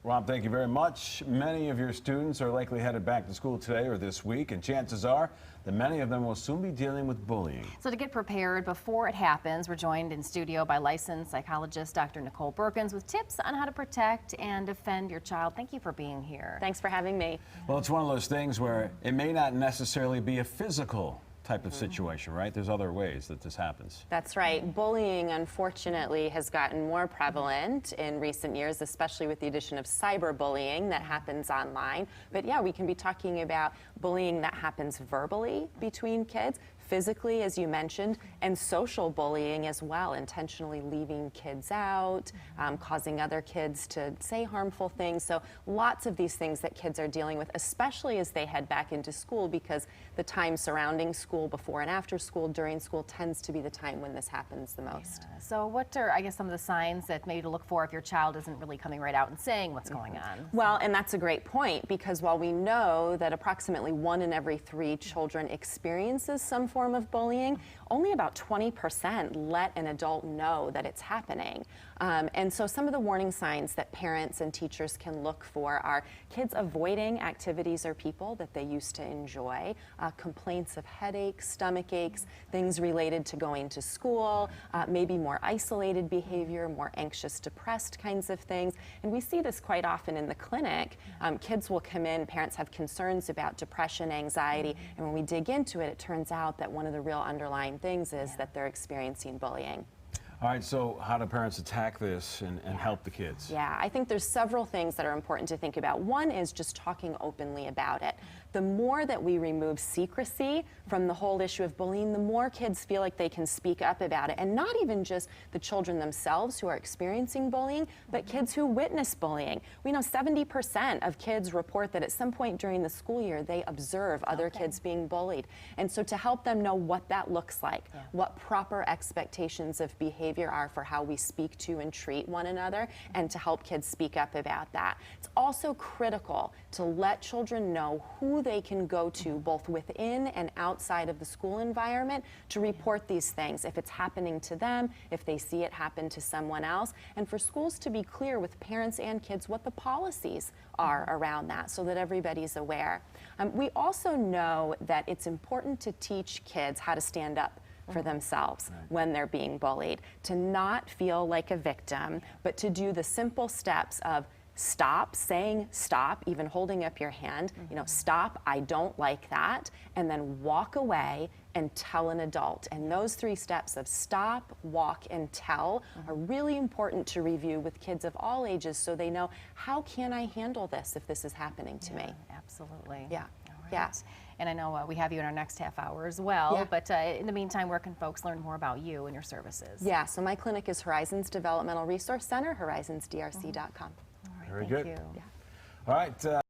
Rob, thank you very much. Many of your students are likely headed back to school today or this week, and chances are that many of them will soon be dealing with bullying. So to get prepared before it happens, we're joined in studio by licensed psychologist Dr. Nicole Beurkens with tips on how to protect and defend your child. Thank you for being here. Thanks for having me. Well, it's one of those things where it may not necessarily be a physical type of situation, right? There's other ways that this happens. That's right. Bullying, unfortunately, has gotten more prevalent in recent years, especially with the addition of cyberbullying that happens online. But yeah, we can be talking about bullying that happens verbally between kids, physically, as you mentioned, and social bullying as well, intentionally leaving kids out, causing other kids to say harmful things. So lots of these things that kids are dealing with, especially as they head back into school, because the time surrounding school, before and after school, during school, tends to be the time when this happens the most. Yeah. So what are, I guess, some of the signs that maybe to look for if your child isn't really coming right out and saying what's going on? Well, and that's a great point, because while we know that approximately 1 in every 3 children experiences some form of bullying, only about 20% let an adult know that it's happening. And so some of the warning signs that parents and teachers can look for are kids avoiding activities or people that they used to enjoy, complaints of headaches, stomach aches, things related to going to school, maybe more isolated behavior, more anxious, depressed kinds of things. And we see this quite often in the clinic. Kids will come in, parents have concerns about depression, anxiety, and when we dig into it, it turns out that one of the real underlying things is that they're experiencing bullying. All right, so how do parents attack this and help the kids? Yeah, I think there's several things that are important to think about. One is just talking openly about it. The more that we remove secrecy from the whole issue of bullying, the more kids feel like they can speak up about it. And not even just the children themselves who are experiencing bullying, but kids who witness bullying. We know 70% of kids report that at some point during the school year, they observe other kids being bullied. And so to help them know what that looks like, what proper expectations of behavior are for how we speak to and treat one another, and to help kids speak up about that. It's also critical to let children know who they can go to both within and outside of the school environment to report these things if it's happening to them, if they see it happen to someone else, and for schools to be clear with parents and kids what the policies are around that so that everybody's aware. We also know that it's important to teach kids how to stand up for themselves when they're being bullied, to not feel like a victim, but to do the simple steps of stop, saying stop, even holding up your hand, you know, stop, I don't like that, and then walk away and tell an adult. And those 3 steps of stop, walk, and tell are really important to review with kids of all ages so they know, how can I handle this if this is happening to me? Absolutely. Yeah. All right. Yeah. And I know we have you in our next half hour as well, but in the meantime, where can folks learn more about you and your services? Yeah, so my clinic is Horizons Developmental Resource Center, horizonsdrc.com. All right, Very thank good. you. All right.